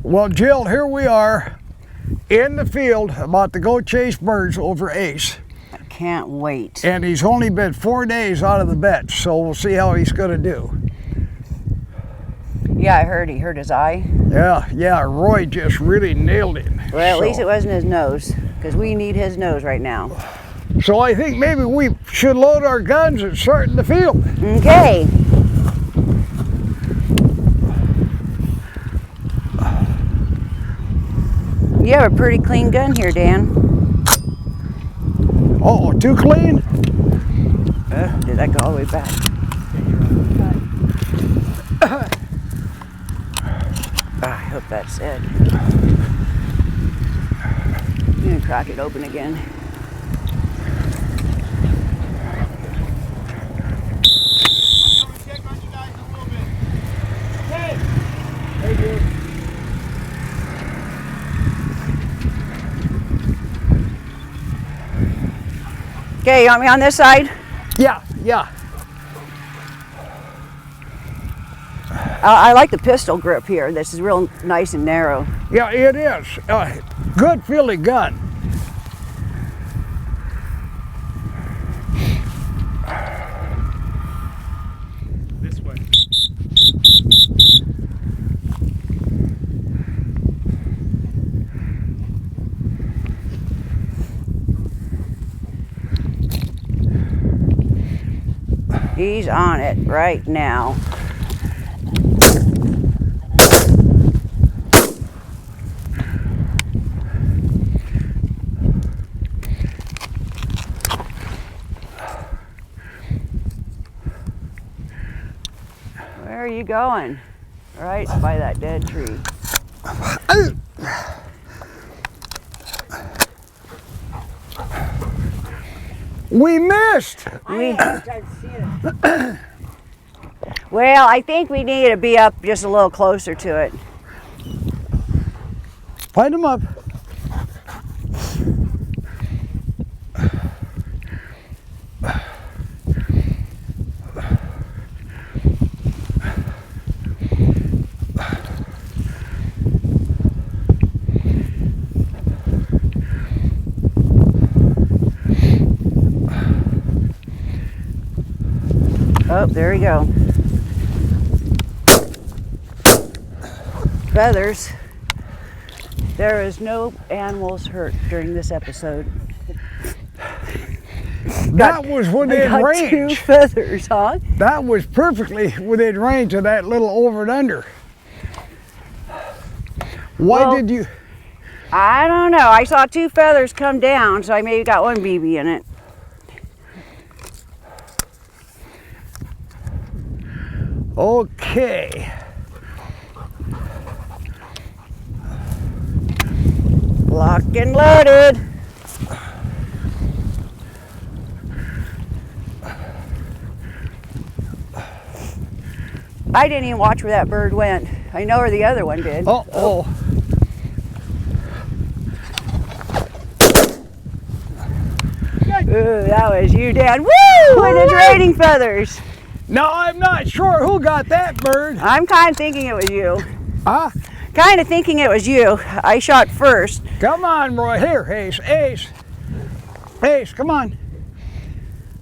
Well, Jill, here we are in the field about to go chase birds over Ace. I can't wait. And he's only been 4 days out of the bench, so we'll see how he's going to do. Yeah, I heard he hurt his eye. Yeah, Roy just really nailed him. Well, at least it wasn't his nose, because we need his nose right now. So I think maybe we should load our guns and start in the field. Okay. You have a pretty clean gun here, Dan. Oh, too clean? Did that go all the way back? I hope that's it. I'm gonna crack it open again. Okay, you want me on this side? Yeah. I like the pistol grip here. This is real nice and narrow. Yeah, it is. Good feeling gun. This way. He's on it right now. Where are you going? Right by that dead tree. We missed. Well, I think we need to be up just a little closer to it. Find him up. Oh, there we go. Feathers. There is no animals hurt during this episode. That was within range. 2 feathers, huh? That was perfectly within range of that little over and under. Why did you? I don't know. I saw 2 feathers come down, so I maybe got 1 BB in it. Okay. Locked and loaded. I didn't even watch where that bird went. I know where the other one did. Oh. Ooh, that was you, Dan. Woo! And it's raining feathers. Now I'm not sure who got that bird. I'm kind of thinking it was you. Huh? Kind of thinking it was you. I shot first. Come on, Roy. Here, Ace. Ace, come on.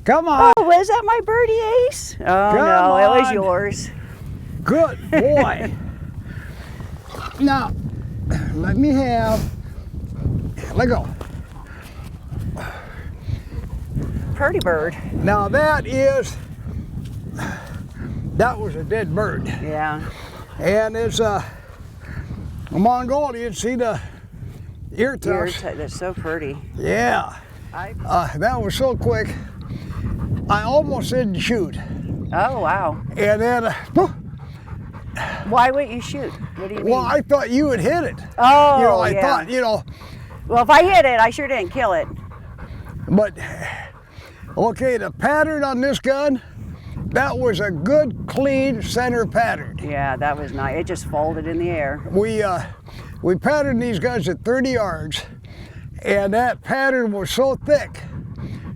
Come on. Oh, was that my birdie, Ace? Oh, no, it was yours. Good boy. Now, let me have. Let go. Pretty bird. Now that was a dead bird. Yeah. And it's a Mongolian. See the ear tufts? That's so pretty. Yeah. That was so quick. I almost didn't shoot. Oh, wow. And then, why wouldn't you shoot? What do you mean? well, I thought you would hit it. Oh, I thought, Well, if I hit it, I sure didn't kill it. But, okay, the pattern on this gun, that was a good, clean center pattern. Yeah, that was nice. It just folded in the air. We patterned these guns at 30 yards, and that pattern was so thick,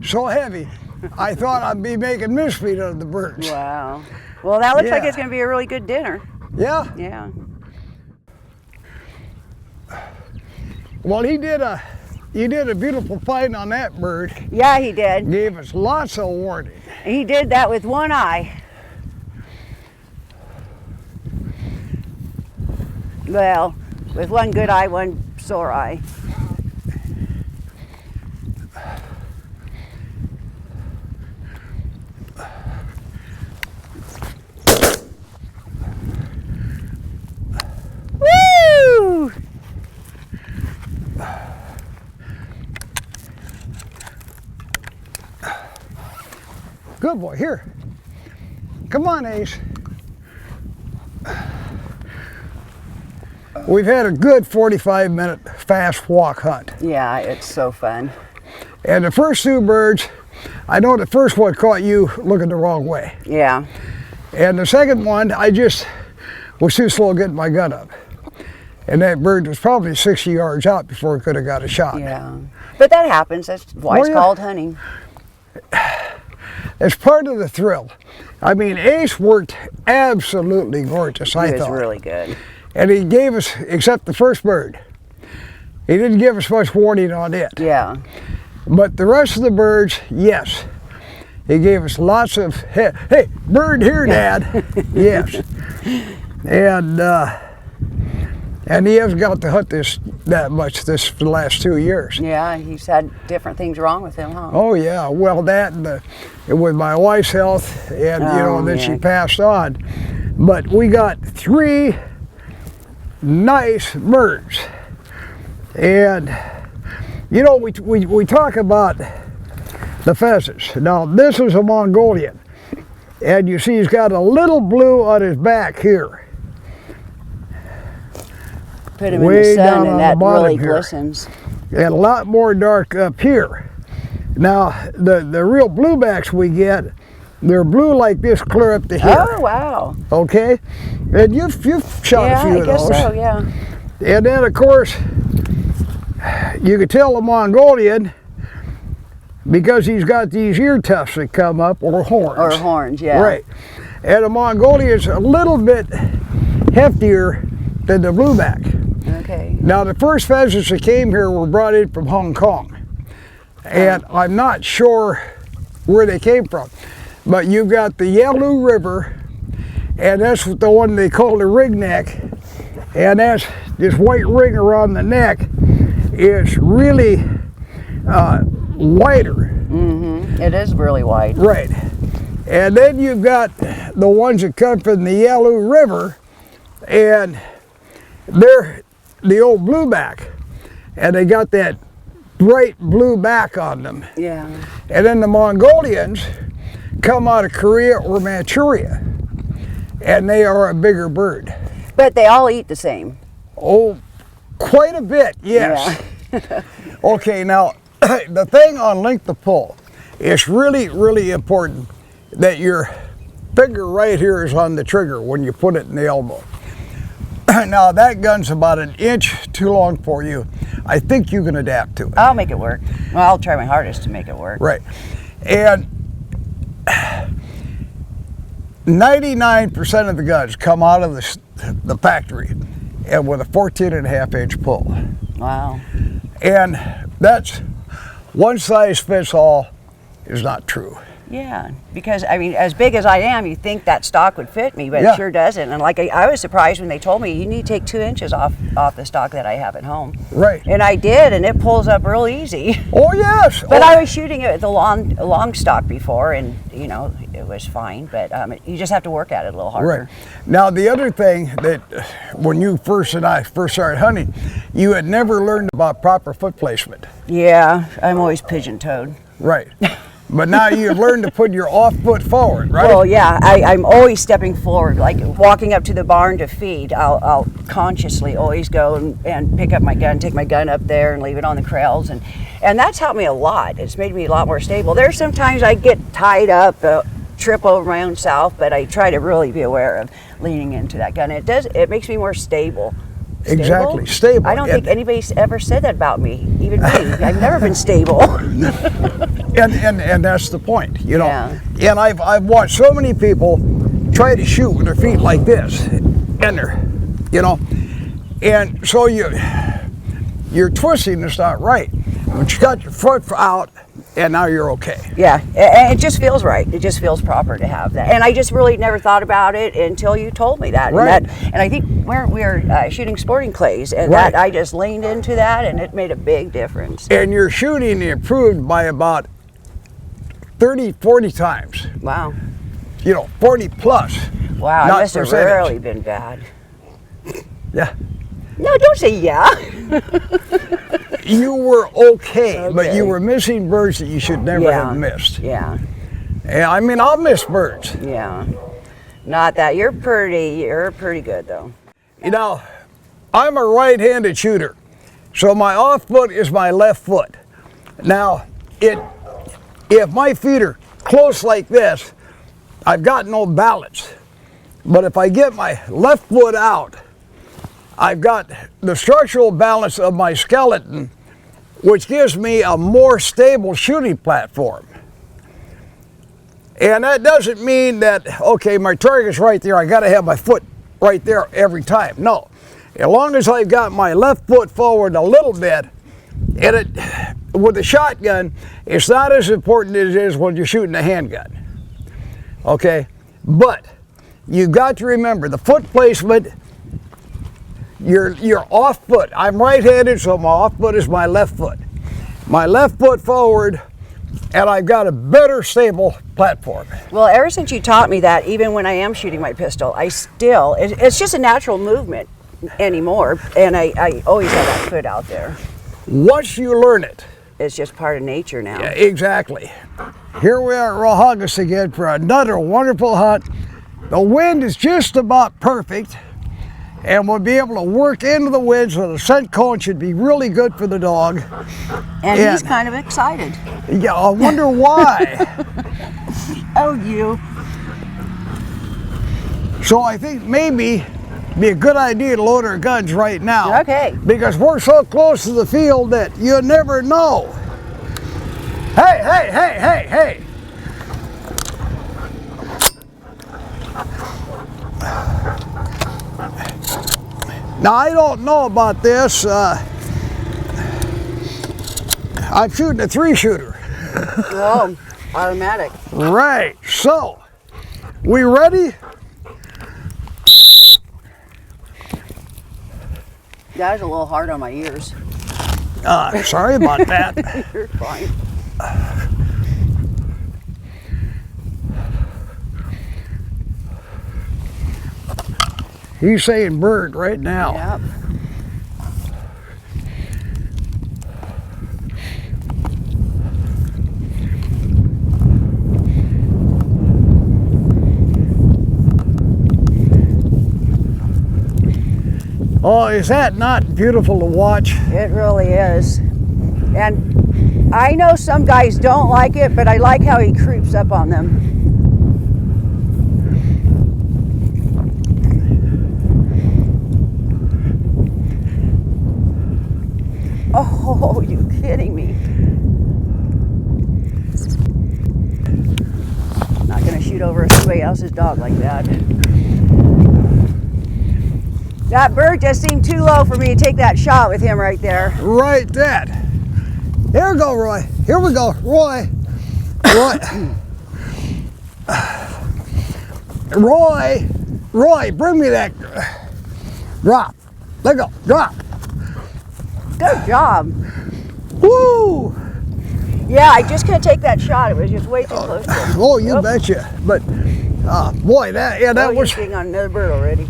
so heavy, I thought I'd be making mincemeat out of the birds. Wow. Well, that looks like it's going to be a really good dinner. Yeah? Yeah. Well, he did a beautiful fight on that bird. Yeah, he did. Gave us lots of warning. He did that with one eye. Well, with one good eye, one sore eye. Woo! Good boy, here. Come on, Ace. We've had a good 45-minute fast walk hunt. Yeah, it's so fun. And the first two birds, I know the first one caught you looking the wrong way. Yeah. And the second one, I just was too slow getting my gun up. And that bird was probably 60 yards out before it could have got a shot. Yeah. But that happens. That's why it's yeah. called hunting. It's part of the thrill. I mean, Ace worked absolutely gorgeous, I He was thought. really good. And he gave us, except the first bird, he didn't give us much warning on it. Yeah. But the rest of the birds, yes. He gave us lots of, hey, bird here, Dad. Yes. And he hasn't got to hunt this that much for the last 2 years. Yeah, he's had different things wrong with him, huh? Oh yeah, well that and with my wife's health, and then yeah. she passed on. But we got 3 nice birds, and we talk about the pheasants. Now this is a Mongolian, and you see he's got a little blue on his back here. Put him in Way the sun down on and the that bottom really here. glistens. And a lot more dark up here. Now, the real bluebacks we get, they're blue like this clear up to here. Oh, wow. Okay? And you've shot a few Yeah, I of guess those. so, yeah. And then, of course, you could tell the Mongolian because he's got these ear tufts that come up, or horns. Or horns, yeah. Right. And the Mongolian's a little bit heftier than the blueback. Okay. Now, the first pheasants that came here were brought in from Hong Kong. And I'm not sure where they came from. But you've got the Yalu River, and that's the one they call the ring neck. And that's this white ring around the neck is really wider. Mm-hmm. It is really wide. Right. And then you've got the ones that come from the Yalu River, and they're the old blueback, and they got that bright blue back on them. Yeah. And then the Mongolians come out of Korea or Manchuria, and they are a bigger bird. But they all eat the same. Oh, quite a bit, yes. Yeah. Okay, now the thing on length of pull is really, really important that your finger right here is on the trigger when you put it in the elbow. Now that gun's about 1 inch too long for you. I think you can adapt to it. I'll make it work. Well, I'll try my hardest to make it work. Right. And 99% of the guns come out of the factory and with a 14.5-inch pull. Wow. And that's one size fits all is not true. Yeah, because I mean, as big as I am, you think that stock would fit me, but Yeah. it sure doesn't. And like I was surprised when they told me you need to take 2 inches off the stock that I have at home. Right. And I did, and it pulls up real easy. Oh yes. But Oh, I was shooting it with a long stock before, and it was fine. But you just have to work at it a little harder. Right. Now the other thing that when you and I first started hunting, you had never learned about proper foot placement. Yeah, I'm always pigeon-toed. Right. But now you've learned to put your off foot forward, right? Well, yeah, I'm always stepping forward, like walking up to the barn to feed. I'll consciously always go and pick up my gun, take my gun up there and leave it on the corrals. And that's helped me a lot. It's made me a lot more stable. There's sometimes I get tied up, trip over my own self, but I try to really be aware of leaning into that gun. It makes me more stable. Exactly, stable. I don't think anybody's ever said that about me, even me. I've never been stable. And that's the point, Yeah. And I've watched so many people try to shoot with their feet like this, and they're, and so you your twisting is not right. But you got your foot out, and now you're okay. Yeah, and it just feels right. It just feels proper to have that. And I just really never thought about it until you told me that. Right. And I think we were shooting sporting clays, and Right. that I just leaned into that, and it made a big difference. And your shooting improved by about 30, 40 times. Wow. 40 plus. Wow, Not I must have percentage. really been bad. Yeah. No, don't say yeah. You were okay, but Okay. you were missing birds that you should never Yeah. have missed. Yeah, And I mean, I'll miss birds. yeah. Not that. You're pretty good though. I'm a right-handed shooter, so my off foot is my left foot. Now, if my feet are close like this, I've got no balance. But if I get my left foot out, I've got the structural balance of my skeleton, which gives me a more stable shooting platform. And that doesn't mean that, okay, my target's right there, I gotta have my foot right there every time. No, as long as I've got my left foot forward a little bit, and with a shotgun, it's not as important as it is when you're shooting a handgun. Okay, but you've got to remember the foot placement. Your off foot. I'm right-handed, so my off foot is my left foot. My left foot forward, and I've got a better stable platform. Well, ever since you taught me that, even when I am shooting my pistol, it's just a natural movement anymore, and I always have that foot out there. Once you learn it. It's just part of nature now. Yeah, exactly. Here we are at Raahauge again for another wonderful hunt. The wind is just about perfect, and we'll be able to work into the wind, so the scent cone should be really good for the dog. And he's kind of excited. Yeah, I wonder why. Oh, you. So I think maybe be a good idea to load our guns right now. Okay. Because we're so close to the field that you never know. Hey, hey, hey, hey, hey. Now I don't know about this. I'm shooting a 3-shooter. Oh, automatic. Right, so, we ready? That was a little hard on my ears. Sorry about that. You're fine. He's saying bird right now. Yep. Oh, is that not beautiful to watch? It really is. And I know some guys don't like it, but I like how he creeps up on them. Oh, you kidding me? Not gonna shoot over somebody else's dog like that. That bird just seemed too low for me to take that shot with him right there. Right that. Here we go, Roy. Here we go, Roy. Roy, bring me that. Drop. Let go. Drop. Good job. Woo! Yeah, I just couldn't take that shot. It was just way too close to him. Oh, you Oop. betcha. But boy, that Oh, was. he's being on another bird already.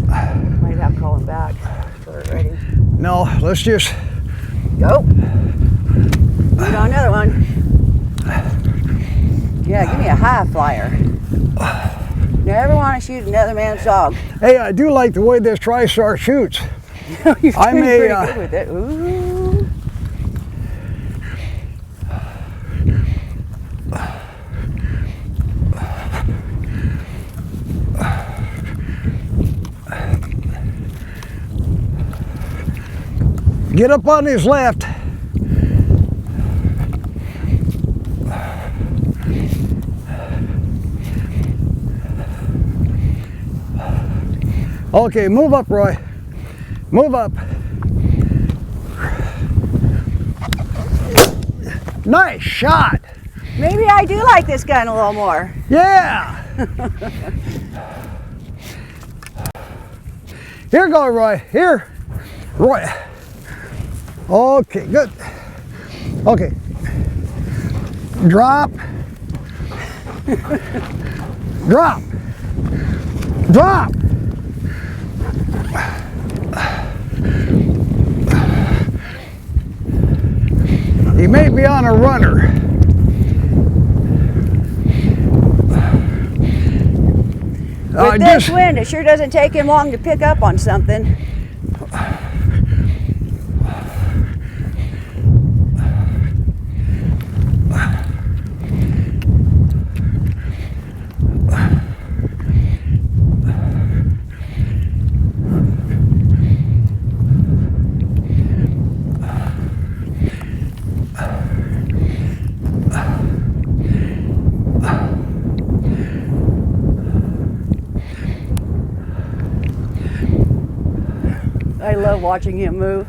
Might have to call him back. Bird ready. No, let's just. Go. Shoot on another one. Yeah, give me a high flyer. Never want to shoot another man's dog. Hey, I do like the way this TriStar shoots. You're I doing may, pretty good with it. Ooh. Get up on his left. Okay, move up, Roy. Move up. Nice shot. Maybe I do like this gun a little more. Yeah. Here go, Roy. Here. Roy. Okay, good. Okay. Drop. Drop. Drop. He may be on a runner. With this wind, it sure doesn't take him long to pick up on something. I love watching him move.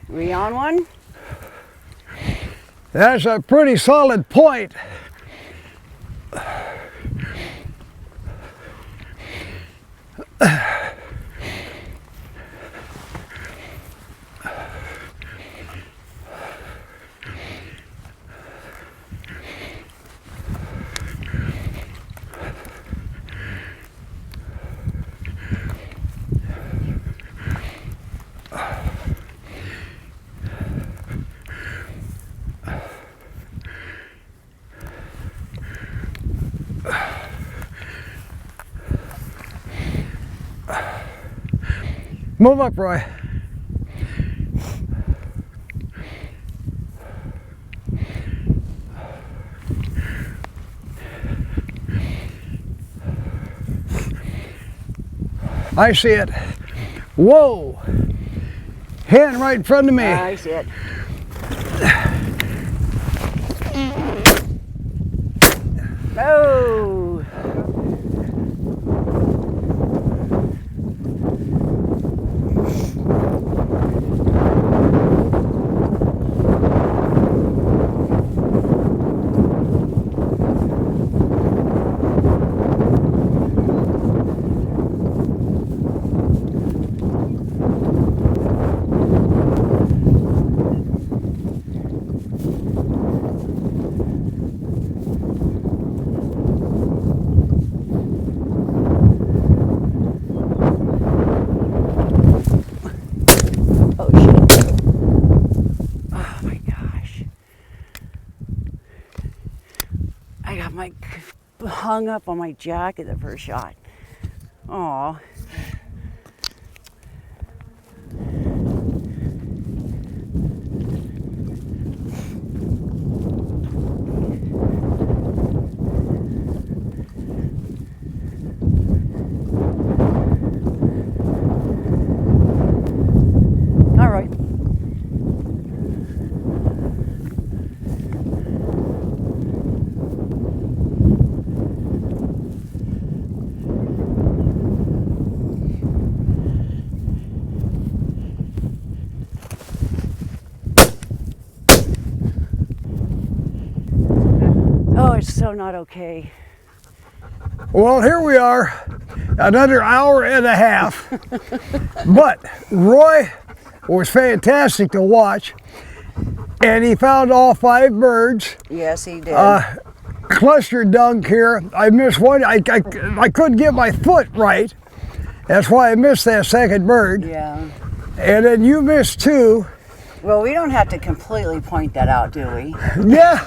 We on one? That's a pretty solid point. Move up, Roy. I see it. Whoa! Hand right in front of me. I see it. Oh! Hung up on my jacket the first shot. Aw. All right. Oh, it's so not okay. Well, here we are, another hour and a half. But Roy was fantastic to watch, and he found all 5 birds. Yes, he did. Cluster dunk here. I missed one. I couldn't get my foot right. That's why I missed that second bird. Yeah. And then you missed 2. Well, we don't have to completely point that out, do we? Yeah.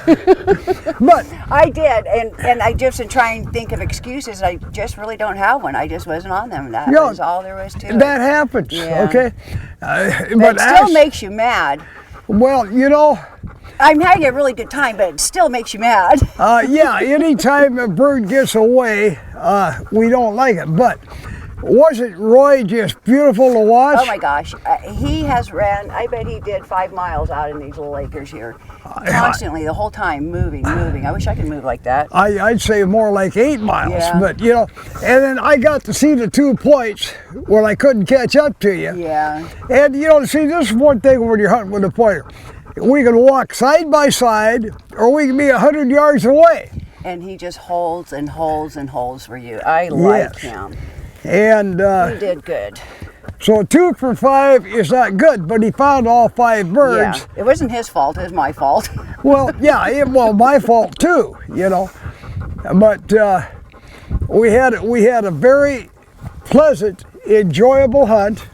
But I did, and I just try and think of excuses. I just really don't have one. I just wasn't on them. That was all there was to it. that happens, Yeah. okay? But it still makes you mad. Well, you know, I'm having a really good time, but it still makes you mad. yeah, anytime a bird gets away, we don't like it. But wasn't Roy just beautiful to watch? Oh my gosh, he has ran. I bet he did 5 miles out in these little acres here, constantly the whole time, moving. I wish I could move like that. I'd say more like 8 miles, Yeah. but you know, and then I got to see the 2 points when I couldn't catch up to you. Yeah. And you know, see, this is one thing when you're hunting with a pointer. We can walk side by side, or we can be 100 yards away. And he just holds and holds and holds for you. I like him. And He did good. so 2 for 5 is not good, but he found all 5 birds. Yeah. It wasn't his fault. It was my fault. Well, yeah, well, my fault too, you know. But we had a very pleasant, enjoyable hunt.